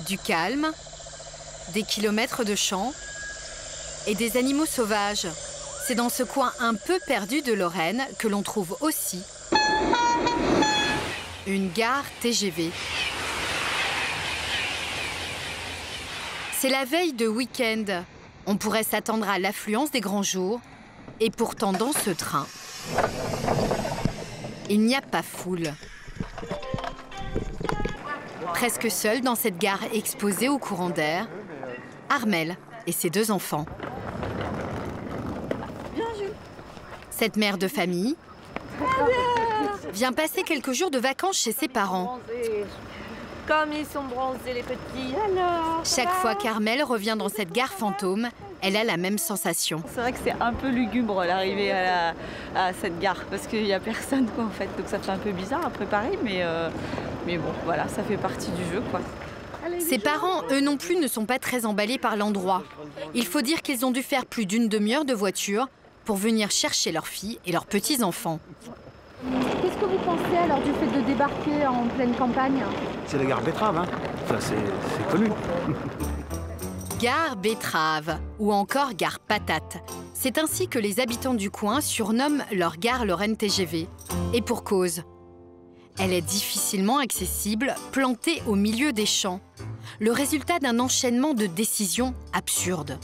du calme, des kilomètres de champs et des animaux sauvages. C'est dans ce coin un peu perdu de Lorraine que l'on trouve aussi une gare TGV. C'est la veille de week-end. On pourrait s'attendre à l'affluence des grands jours. Et pourtant, dans ce train, il n'y a pas foule. Presque seule dans cette gare exposée au courant d'air, Armelle et ses 2 enfants. Cette mère de famille vient passer quelques jours de vacances chez ses parents. Comme ils sont bronzés, les petits, alors... Chaque fois qu'Armelle revient dans cette gare fantôme, elle a la même sensation. C'est vrai que c'est un peu lugubre l'arrivée à cette gare, parce qu'il n'y a personne, quoi, en fait. Donc ça fait un peu bizarre à préparer, mais bon, voilà, ça fait partie du jeu, quoi. Ses parents, eux non plus, ne sont pas très emballés par l'endroit. Il faut dire qu'ils ont dû faire plus d'1 demi-heure de voiture pour venir chercher leurs filles et leurs petits-enfants. Qu'est-ce que vous pensez alors du fait de débarquer en pleine campagne? C'est la gare Betterave, hein. Ça c'est connu. Gare Betterave ou encore gare Patate. C'est ainsi que les habitants du coin surnomment leur gare Lorraine TGV. Et pour cause. Elle est difficilement accessible, plantée au milieu des champs. Le résultat d'un enchaînement de décisions absurdes.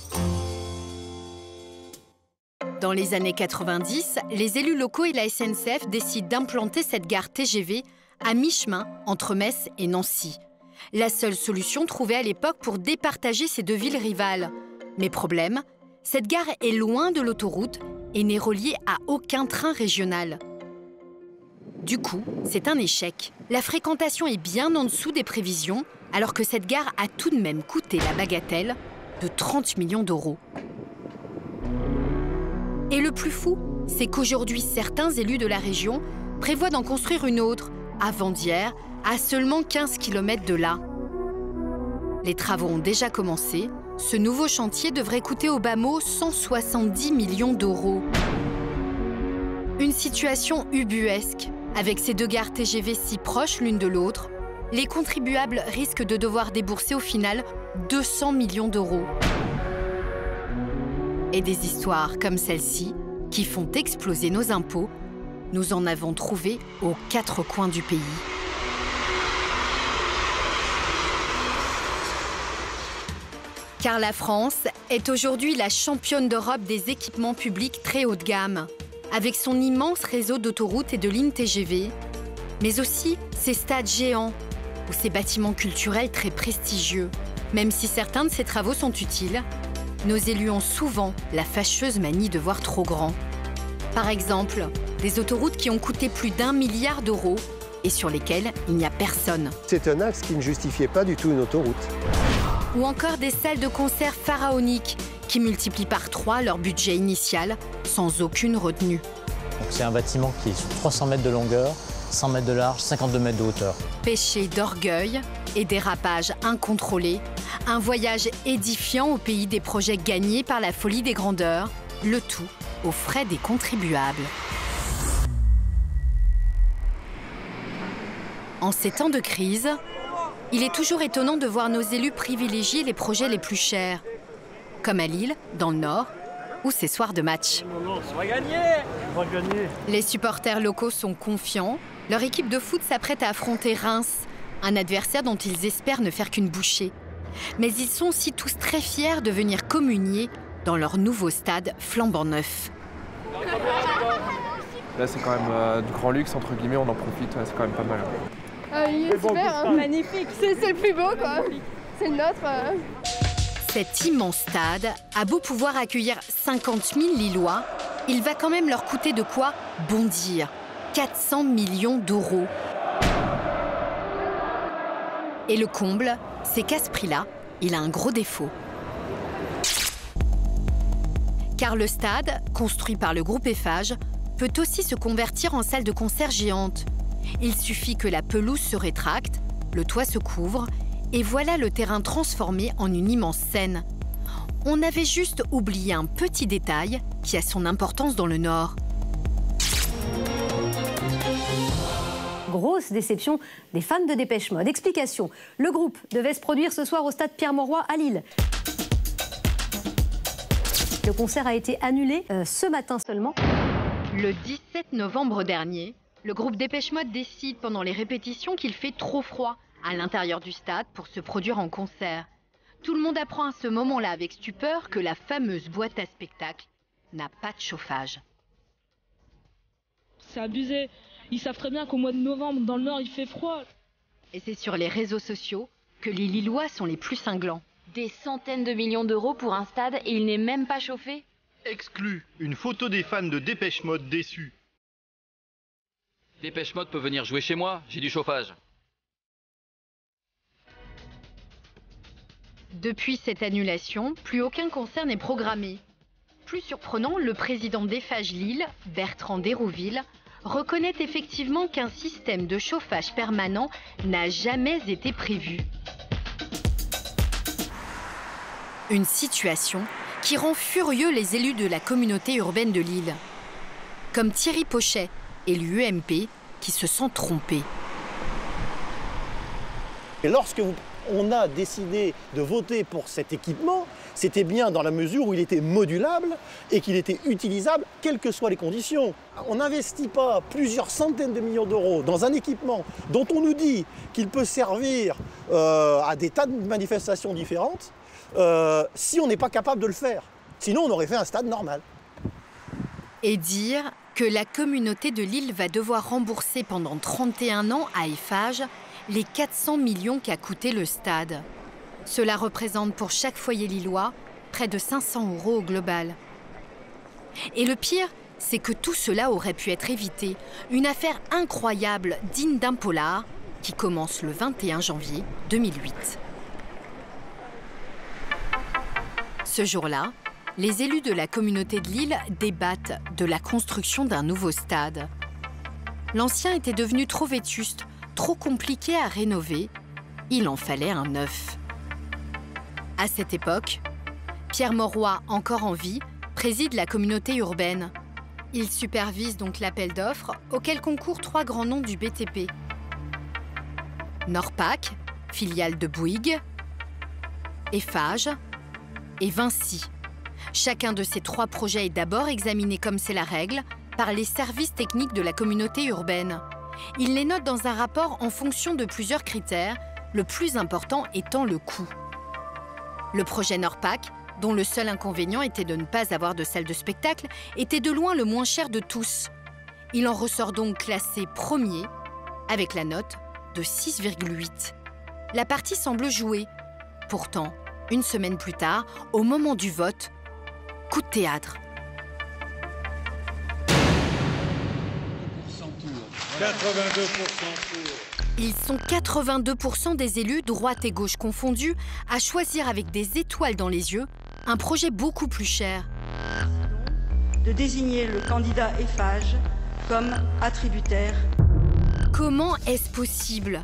Dans les années 90, les élus locaux et la SNCF décident d'implanter cette gare TGV à mi-chemin entre Metz et Nancy. La seule solution trouvée à l'époque pour départager ces 2 villes rivales. Mais problème, cette gare est loin de l'autoroute et n'est reliée à aucun train régional. Du coup, c'est un échec. La fréquentation est bien en dessous des prévisions, alors que cette gare a tout de même coûté la bagatelle de 30 millions d'euros. Et le plus fou, c'est qu'aujourd'hui, certains élus de la région prévoient d'en construire une autre, à Vendières, à seulement 15 km de là. Les travaux ont déjà commencé. Ce nouveau chantier devrait coûter au bas mot 170 millions d'euros. Une situation ubuesque. Avec ces 2 gares TGV si proches l'une de l'autre, les contribuables risquent de devoir débourser au final 200 millions d'euros. Et des histoires comme celle-ci, qui font exploser nos impôts, nous en avons trouvé aux 4 coins du pays. Car la France est aujourd'hui la championne d'Europe des équipements publics très haut de gamme, avec son immense réseau d'autoroutes et de lignes TGV, mais aussi ses stades géants ou ses bâtiments culturels très prestigieux. Même si certains de ces travaux sont utiles, nos élus ont souvent la fâcheuse manie de voir trop grand. Par exemple, des autoroutes qui ont coûté plus d'1 milliard d'euros et sur lesquelles il n'y a personne. C'est un axe qui ne justifiait pas du tout une autoroute. Ou encore des salles de concert pharaoniques qui multiplient par 3 leur budget initial sans aucune retenue. C'est un bâtiment qui est sur 300 mètres de longueur, 100 mètres de large, 52 mètres de hauteur. Péché d'orgueil et dérapage incontrôlé, un voyage édifiant au pays des projets gagnés par la folie des grandeurs, le tout aux frais des contribuables. En ces temps de crise, il est toujours étonnant de voir nos élus privilégier les projets les plus chers, comme à Lille, dans le Nord, ou ces soirs de match. On va gagner. On va gagner. Les supporters locaux sont confiants. Leur équipe de foot s'apprête à affronter Reims, un adversaire dont ils espèrent ne faire qu'une bouchée. Mais ils sont aussi tous très fiers de venir communier dans leur nouveau stade flambant neuf. Là, c'est quand même du grand luxe, entre guillemets, on en profite, ouais, c'est quand même pas mal. Il est super, hein. Magnifique. C'est le plus beau, quoi. C'est le nôtre. Cet immense stade a beau pouvoir accueillir 50 000 Lillois, il va quand même leur coûter de quoi bondir. 400 millions d'euros. Et le comble, c'est qu'à ce prix-là, il a un gros défaut. Car le stade, construit par le groupe Eiffage, peut aussi se convertir en salle de concert géante. Il suffit que la pelouse se rétracte, le toit se couvre, et voilà le terrain transformé en une immense scène. On avait juste oublié un petit détail qui a son importance dans le Nord. Grosse déception des fans de Dépêche Mode. Explication, le groupe devait se produire ce soir au stade Pierre-Mauroy à Lille. Le concert a été annulé ce matin seulement. Le 17 novembre dernier, le groupe Dépêche Mode décide pendant les répétitions qu'il fait trop froid à l'intérieur du stade pour se produire en concert. Tout le monde apprend à ce moment-là avec stupeur que la fameuse boîte à spectacle n'a pas de chauffage. C'est abusé. Ils savent très bien qu'au mois de novembre, dans le Nord, il fait froid. Et c'est sur les réseaux sociaux que les Lillois sont les plus cinglants. Des centaines de millions d'euros pour un stade et il n'est même pas chauffé. Exclu, une photo des fans de Dépêche Mode déçus. Dépêche Mode peut venir jouer chez moi, j'ai du chauffage. Depuis cette annulation, plus aucun concert n'est programmé. Plus surprenant, le président d'Eiffage Lille, Bertrand Dérouville, reconnaît effectivement qu'un système de chauffage permanent n'a jamais été prévu. Une situation qui rend furieux les élus de la communauté urbaine de Lille. Comme Thierry Pochet, élu UMP, qui se sent trompé. Et lorsque on a décidé de voter pour cet équipement, c'était bien dans la mesure où il était modulable et qu'il était utilisable, quelles que soient les conditions. On n'investit pas plusieurs centaines de millions d'euros dans un équipement dont on nous dit qu'il peut servir à des tas de manifestations différentes, si on n'est pas capable de le faire. Sinon, on aurait fait un stade normal. Et dire que la communauté de Lille va devoir rembourser pendant 31 ans à Eiffage les 400 millions qu'a coûté le stade. Cela représente pour chaque foyer lillois près de 500 € au global. Et le pire, c'est que tout cela aurait pu être évité. Une affaire incroyable, digne d'un polar, qui commence le 21 janvier 2008. Ce jour-là, les élus de la communauté de Lille débattent de la construction d'un nouveau stade. L'ancien était devenu trop vétuste, trop compliqué à rénover. Il en fallait un neuf. À cette époque, Pierre Mauroy, encore en vie, préside la communauté urbaine. Il supervise donc l'appel d'offres auquel concourent 3 grands noms du BTP. Norpac, filiale de Bouygues, Eiffage et Vinci. Chacun de ces 3 projets est d'abord examiné, comme c'est la règle, par les services techniques de la communauté urbaine. Ils les notent dans un rapport en fonction de plusieurs critères, le plus important étant le coût. Le projet Norpac, dont le seul inconvénient était de ne pas avoir de salle de spectacle, était de loin le moins cher de tous. Il en ressort donc classé premier, avec la note de 6,8. La partie semble jouée. Pourtant, une semaine plus tard, au moment du vote, coup de théâtre. 82% pour. Ils sont 82% des élus, droite et gauche confondus, à choisir avec des étoiles dans les yeux un projet beaucoup plus cher. De désigner le candidat Eiffage comme attributaire. Comment est-ce possible?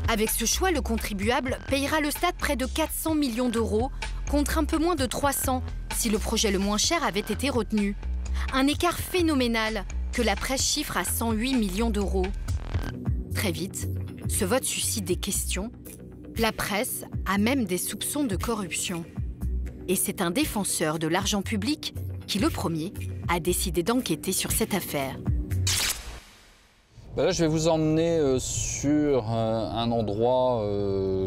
Avec ce choix, le contribuable payera le stade près de 400 millions d'euros, contre un peu moins de 300 si le projet le moins cher avait été retenu. Un écart phénoménal que la presse chiffre à 108 millions d'euros. Très vite, ce vote suscite des questions. La presse a même des soupçons de corruption. Et c'est un défenseur de l'argent public qui, le premier, a décidé d'enquêter sur cette affaire. Là, je vais vous emmener sur un endroit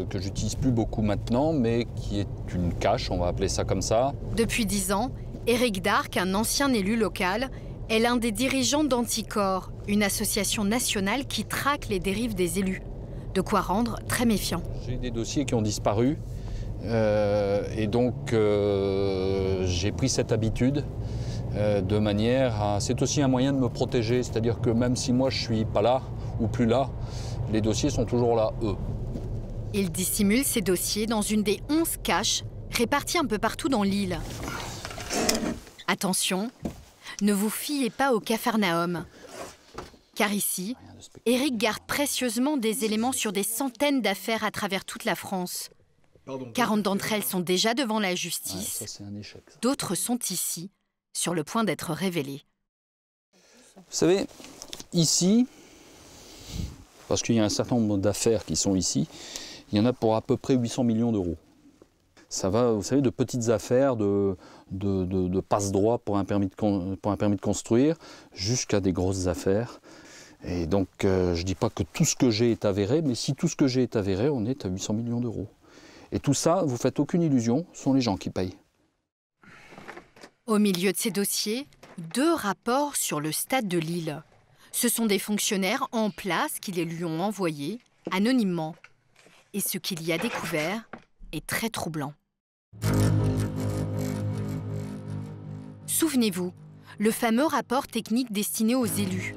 que j'utilise plus beaucoup maintenant, mais qui est une cache, on va appeler ça comme ça. Depuis 10 ans, Éric Darc, un ancien élu local, est l'un des dirigeants d'Anticorps, une association nationale qui traque les dérives des élus. De quoi rendre très méfiant. J'ai des dossiers qui ont disparu et donc j'ai pris cette habitude de manière à... C'est aussi un moyen de me protéger, c'est-à-dire que même si moi je suis pas là ou plus là, les dossiers sont toujours là, eux. Il dissimule ses dossiers dans une des 11 caches réparties un peu partout dans l'île. Attention, ne vous fiez pas au Capharnaüm. Car ici, Éric garde précieusement des éléments sur des centaines d'affaires à travers toute la France. 40 d'entre elles sont déjà devant la justice. Ouais, ça, c'est un échec, ça. D'autres sont ici, sur le point d'être révélées. Vous savez, ici, parce qu'il y a un certain nombre d'affaires qui sont ici. Il y en a pour à peu près 800 millions d'euros. Ça va, vous savez, de petites affaires de passe-droit pour un permis de construire jusqu'à des grosses affaires. Et donc, je ne dis pas que tout ce que j'ai est avéré, mais si tout ce que j'ai est avéré, on est à 800 millions d'euros. Et tout ça, vous ne faites aucune illusion, ce sont les gens qui payent. Au milieu de ces dossiers, 2 rapports sur le stade de Lille. Ce sont des fonctionnaires en place qui les lui ont envoyés anonymement. Et ce qu'il y a découvert est très troublant. Souvenez-vous, le fameux rapport technique destiné aux élus.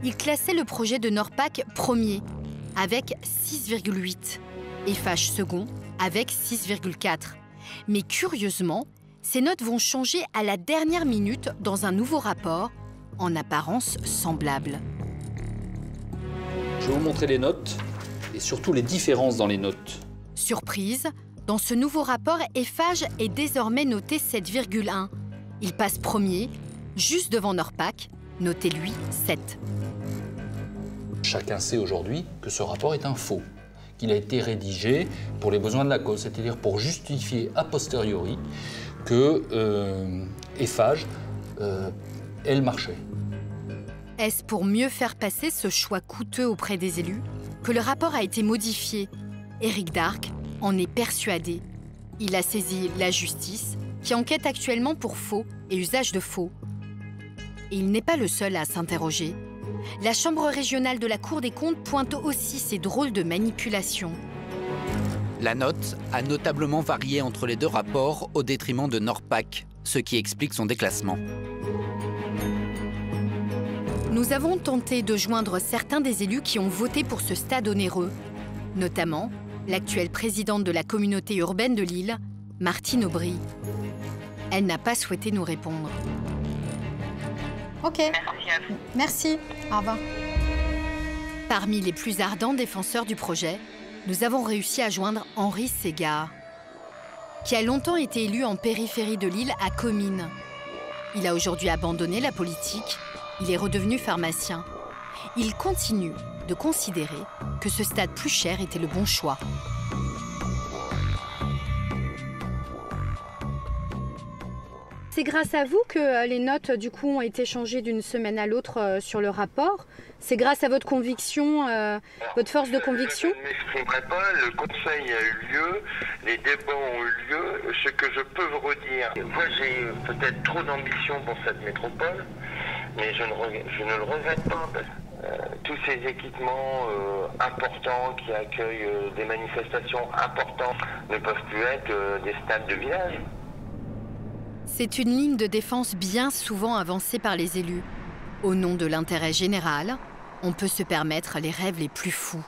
Il classait le projet de Norpac premier, avec 6,8, et Eiffage second, avec 6,4. Mais curieusement, ces notes vont changer à la dernière minute dans un nouveau rapport, en apparence semblable. Je vais vous montrer les notes, et surtout les différences dans les notes. Surprise, dans ce nouveau rapport, Eiffage est désormais noté 7,1. Il passe premier, juste devant Norpac, noté lui 7. Chacun sait aujourd'hui que ce rapport est un faux, qu'il a été rédigé pour les besoins de la cause, c'est-à-dire pour justifier a posteriori que Eiffage ait le marché. Est-ce pour mieux faire passer ce choix coûteux auprès des élus que le rapport a été modifié? Éric Darc en est persuadé. Il a saisi la justice, qui enquête actuellement pour faux et usage de faux. Et il n'est pas le seul à s'interroger. La Chambre régionale de la Cour des comptes pointe aussi ces drôles de manipulations. La note a notablement varié entre les 2 rapports au détriment de Norpac, ce qui explique son déclassement. Nous avons tenté de joindre certains des élus qui ont voté pour ce stade onéreux, notamment l'actuelle présidente de la communauté urbaine de Lille, Martine Aubry. Elle n'a pas souhaité nous répondre. Ok, merci, au revoir. Parmi les plus ardents défenseurs du projet, nous avons réussi à joindre Henri Ségard, qui a longtemps été élu en périphérie de Lille à Comines. Il a aujourd'hui abandonné la politique, il est redevenu pharmacien. Il continue de considérer que ce stade plus cher était le bon choix. C'est grâce à vous que les notes du coup ont été changées d'une semaine à l'autre sur le rapport. C'est grâce à votre conviction, votre force de conviction? Je ne m'exprimerai pas, le conseil a eu lieu, les débats ont eu lieu. Ce que je peux vous redire, moi j'ai peut-être trop d'ambition pour cette métropole, mais je ne le regrette pas. Tous ces équipements importants qui accueillent des manifestations importantes ne peuvent plus être des stades de village. C'est une ligne de défense bien souvent avancée par les élus. Au nom de l'intérêt général, on peut se permettre les rêves les plus fous.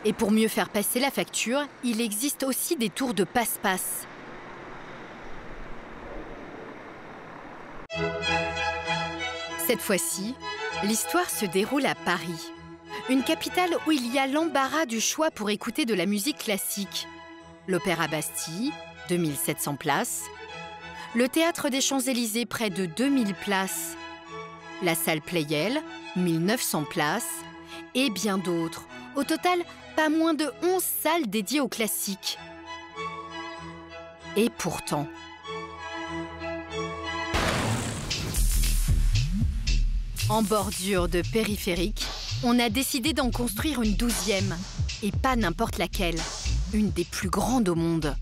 Et pour mieux faire passer la facture, il existe aussi des tours de passe-passe. Cette fois-ci, l'histoire se déroule à Paris, une capitale où il y a l'embarras du choix pour écouter de la musique classique. L'Opéra Bastille, 2700 places. Le Théâtre des Champs-Élysées, près de 2000 places. La salle Pleyel, 1900 places. Et bien d'autres. Au total, pas moins de 11 salles dédiées aux classiques. Et pourtant... En bordure de périphérique, on a décidé d'en construire une 12e. Et pas n'importe laquelle. Une des plus grandes au monde.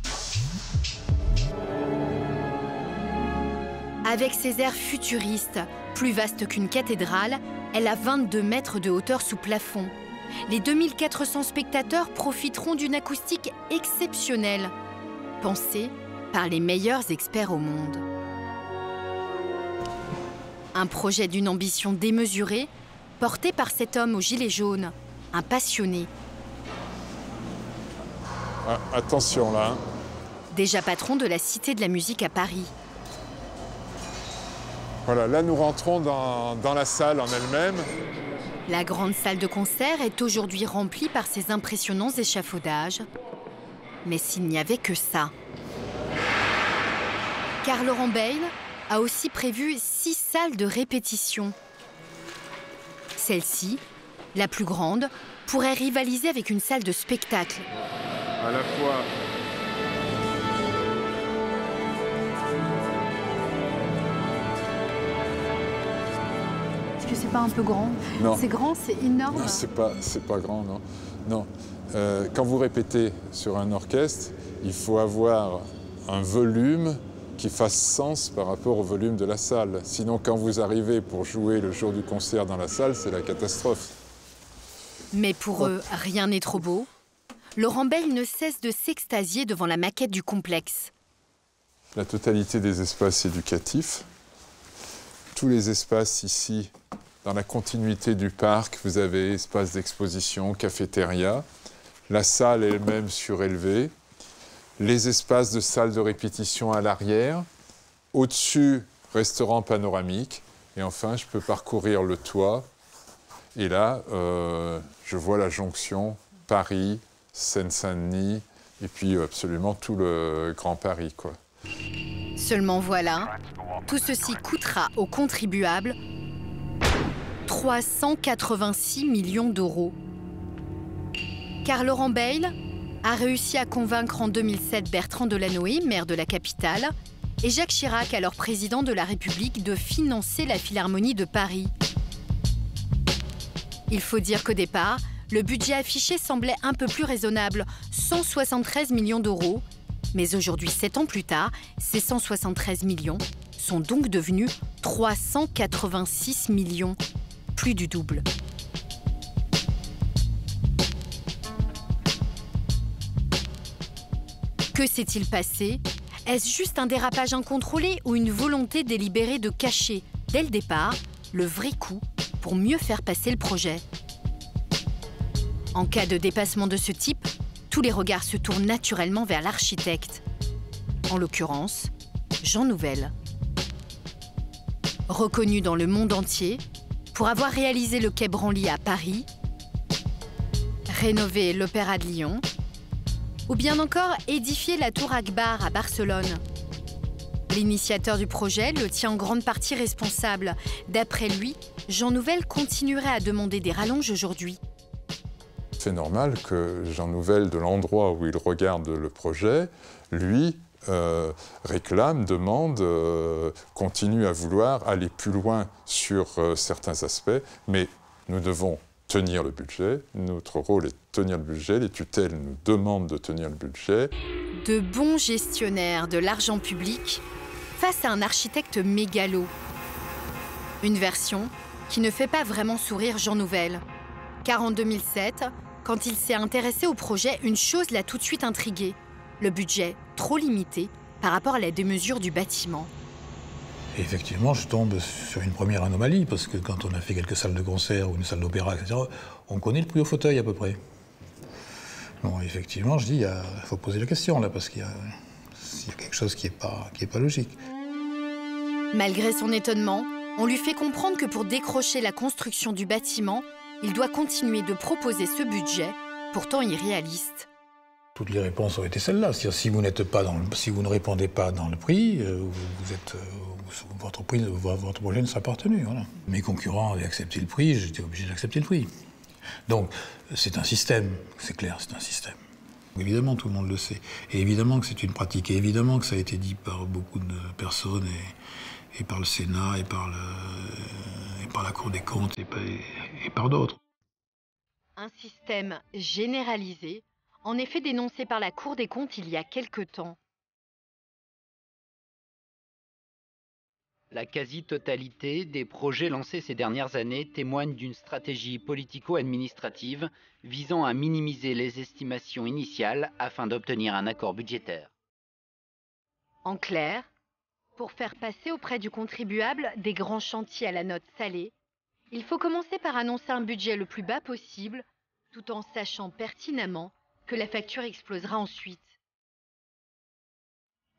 Avec ses airs futuristes, plus vaste qu'une cathédrale, elle a 22 mètres de hauteur sous plafond. Les 2400 spectateurs profiteront d'une acoustique exceptionnelle, pensée par les meilleurs experts au monde. Un projet d'une ambition démesurée, porté par cet homme aux gilets jaunes, un passionné. Ah, attention là. Déjà patron de la Cité de la musique à Paris. Voilà, là nous rentrons dans la salle en elle-même. La grande salle de concert est aujourd'hui remplie par ces impressionnants échafaudages. Mais s'il n'y avait que ça. Car Laurent Bayle a aussi prévu 6 salles de répétition. Celle-ci, La plus grande pourrait rivaliser avec une salle de spectacle. À la fois. Est-ce que c'est pas un peu grand? Non. C'est grand, c'est énorme. Non, c'est pas grand, non. Non. Quand vous répétez sur un orchestre, il faut avoir un volume qui fasse sens par rapport au volume de la salle. Sinon, quand vous arrivez pour jouer le jour du concert dans la salle, c'est la catastrophe. Mais pour eux, rien n'est trop beau. Laurent Bayle ne cesse de s'extasier devant la maquette du complexe. La totalité des espaces éducatifs, tous les espaces ici, dans la continuité du parc, vous avez espace d'exposition, cafétéria, la salle elle-même surélevée, les espaces de salle de répétition à l'arrière, au-dessus, restaurant panoramique, et enfin, je peux parcourir le toit. Et là, je vois la jonction Paris, Seine-Saint-Denis, et puis absolument tout le Grand Paris, quoi. Seulement voilà, tout ceci coûtera aux contribuables 386 millions d'euros. Car Laurent Bayle a réussi à convaincre en 2007 Bertrand Delanoë, maire de la capitale, et Jacques Chirac, alors président de la République, de financer la Philharmonie de Paris. Il faut dire qu'au départ, le budget affiché semblait un peu plus raisonnable, 173 millions d'euros. Mais aujourd'hui, 7 ans plus tard, ces 173 millions sont donc devenus 386 millions, plus du double. Que s'est-il passé? Est-ce juste un dérapage incontrôlé ou une volonté délibérée de cacher, dès le départ, le vrai coup pour mieux faire passer le projet? En cas de dépassement de ce type, tous les regards se tournent naturellement vers l'architecte. En l'occurrence, Jean Nouvel. Reconnu dans le monde entier pour avoir réalisé le quai Branly à Paris, rénové l'Opéra de Lyon, ou bien encore édifié la Tour Akbar à Barcelone. L'initiateur du projet le tient en grande partie responsable. D'après lui, Jean Nouvel continuerait à demander des rallonges aujourd'hui. C'est normal que Jean Nouvel, de l'endroit où il regarde le projet, lui, réclame, demande, continue à vouloir aller plus loin sur certains aspects, mais nous devons tenir le budget. Notre rôle est de tenir le budget. Les tutelles nous demandent de tenir le budget. De bons gestionnaires de l'argent public face à un architecte mégalo. Une version qui ne fait pas vraiment sourire Jean Nouvel. Car en 2007, quand il s'est intéressé au projet, une chose l'a tout de suite intrigué. Le budget trop limité par rapport à la démesure du bâtiment. Et effectivement, je tombe sur une première anomalie, parce que quand on a fait quelques salles de concert ou une salle d'opéra, etc., on connaît le prix au fauteuil à peu près. Bon, effectivement, je dis, il faut poser la question là, parce qu'il y a quelque chose qui est pas logique. Malgré son étonnement, on lui fait comprendre que pour décrocher la construction du bâtiment, il doit continuer de proposer ce budget, pourtant irréaliste. Toutes les réponses ont été celles-là. Si vous ne répondez pas dans le prix, votre projet ne sera pas retenu. Voilà. Mes concurrents avaient accepté le prix, j'étais obligé d'accepter le prix. Donc, c'est un système, c'est clair, c'est un système. Évidemment, tout le monde le sait. Et évidemment que c'est une pratique. Et évidemment que ça a été dit par beaucoup de personnes, et par le Sénat, et par la Cour des comptes, et par d'autres. Un système généralisé, en effet dénoncé par la Cour des comptes il y a quelque temps. La quasi-totalité des projets lancés ces dernières années témoignent d'une stratégie politico-administrative visant à minimiser les estimations initiales afin d'obtenir un accord budgétaire. En clair, pour faire passer auprès du contribuable des grands chantiers à la note salée, il faut commencer par annoncer un budget le plus bas possible, tout en sachant pertinemment que la facture explosera ensuite.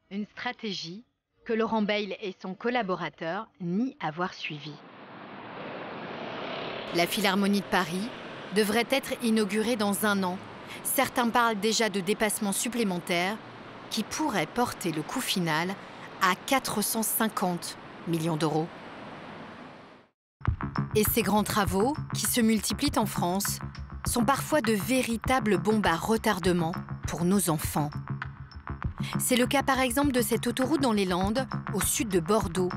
Une stratégie que Laurent Bayle et son collaborateur nient avoir suivie. La Philharmonie de Paris devrait être inaugurée dans 1 an. Certains parlent déjà de dépassements supplémentaires qui pourraient porter le coût final à 450 millions d'euros. Et ces grands travaux, qui se multiplient en France, sont parfois de véritables bombes à retardement pour nos enfants. C'est le cas par exemple de cette autoroute dans les Landes, au sud de Bordeaux,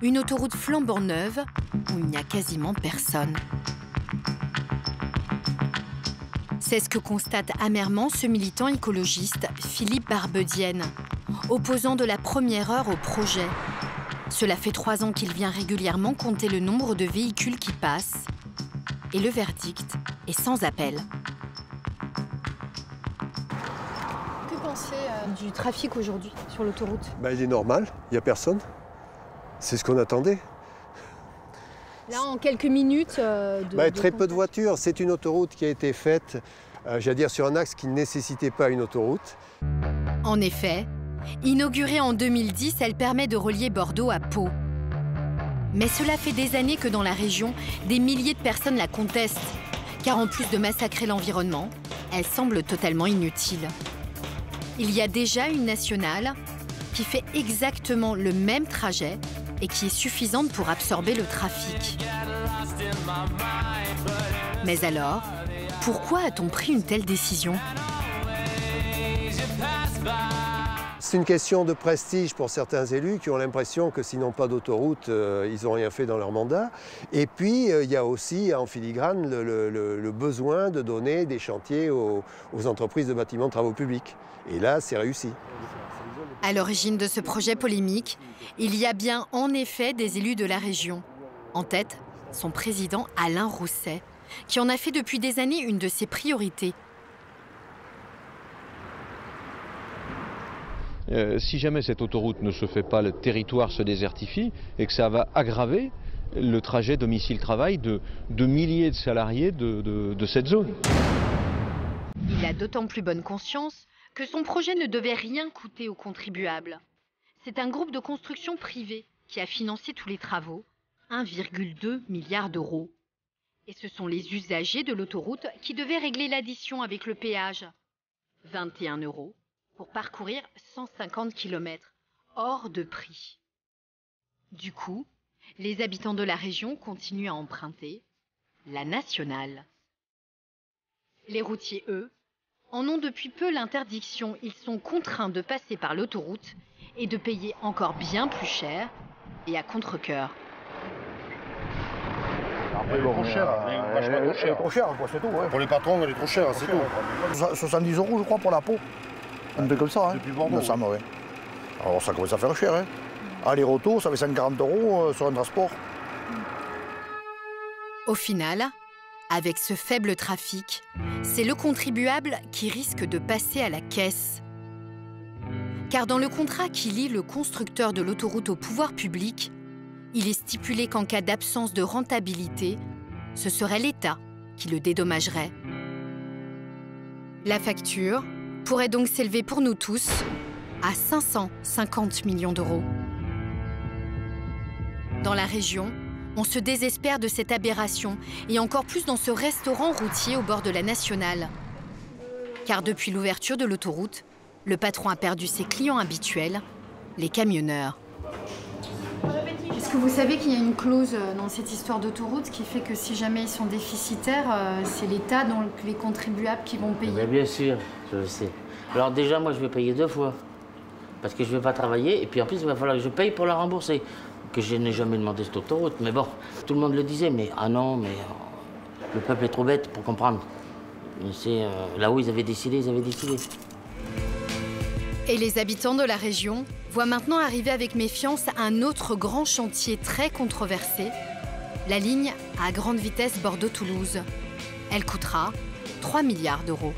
une autoroute flambant neuve où il n'y a quasiment personne. C'est ce que constate amèrement ce militant écologiste, Philippe Barbedienne, opposant de la première heure au projet. Cela fait 3 ans qu'il vient régulièrement compter le nombre de véhicules qui passent. Et le verdict est sans appel. Que pensez du trafic aujourd'hui sur l'autoroute? Il est normal, il n'y a personne. C'est ce qu'on attendait. Là, en quelques minutes... très peu de voitures. C'est une autoroute qui a été faite, j'allais dire, sur un axe qui ne nécessitait pas une autoroute. En effet, inaugurée en 2010, elle permet de relier Bordeaux à Pau. Mais cela fait des années que dans la région, des milliers de personnes la contestent, car en plus de massacrer l'environnement, elle semble totalement inutile. Il y a déjà une nationale qui fait exactement le même trajet et qui est suffisante pour absorber le trafic. Mais alors, pourquoi a-t-on pris une telle décision ? C'est une question de prestige pour certains élus qui ont l'impression que s'ils n'ont pas d'autoroute, ils n'ont rien fait dans leur mandat. Et puis, il y a aussi en filigrane le besoin de donner des chantiers aux entreprises de bâtiments de travaux publics. Et là, c'est réussi. À l'origine de ce projet polémique, il y a bien en effet des élus de la région. En tête, son président Alain Rousset, qui en a fait depuis des années une de ses priorités. Si jamais cette autoroute ne se fait pas, le territoire se désertifie et que ça va aggraver le trajet domicile-travail de milliers de salariés de cette zone. Il a d'autant plus bonne conscience que son projet ne devait rien coûter aux contribuables. C'est un groupe de construction privé qui a financé tous les travaux, 1,2 milliard d'euros. Et ce sont les usagers de l'autoroute qui devaient régler l'addition avec le péage. 21 € pour parcourir 150 km, hors de prix. Du coup, les habitants de la région continuent à emprunter la nationale. Les routiers, eux, en ont depuis peu l'interdiction. Ils sont contraints de passer par l'autoroute et de payer encore bien plus cher et à contre-cœur. Elle est trop chère, trop chère, c'est tout. Ouais. Pour les patrons, elle est trop chère, c'est tout. 70 € je crois pour la peau. Un peu comme ça, depuis Bordeaux. Ouais. Alors ça commence à faire cher. Hein. Aller-retour, ça fait 140 € sur un transport. Au final, avec ce faible trafic, c'est le contribuable qui risque de passer à la caisse. Car dans le contrat qui lie le constructeur de l'autoroute au pouvoir public, il est stipulé qu'en cas d'absence de rentabilité, ce serait l'État qui le dédommagerait. La facture pourrait donc s'élever pour nous tous à 550 millions d'euros. Dans la région, on se désespère de cette aberration, et encore plus dans ce restaurant routier au bord de la nationale. Car depuis l'ouverture de l'autoroute, le patron a perdu ses clients habituels, les camionneurs. Est-ce que vous savez qu'il y a une clause dans cette histoire d'autoroute qui fait que si jamais ils sont déficitaires, c'est l'État, donc les contribuables qui vont payer? Bien sûr, je le sais. Alors déjà, moi, je vais payer 2 fois. Parce que je ne vais pas travailler, et puis en plus, il va falloir que je paye pour la rembourser. Que je n'ai jamais demandé cette autoroute, mais bon, tout le monde le disait, mais ah non, mais le peuple est trop bête pour comprendre. C'est là où ils avaient décidé, ils avaient décidé. Et les habitants de la région voient maintenant arriver avec méfiance un autre grand chantier très controversé, la ligne à grande vitesse Bordeaux-Toulouse. Elle coûtera 3 milliards d'euros.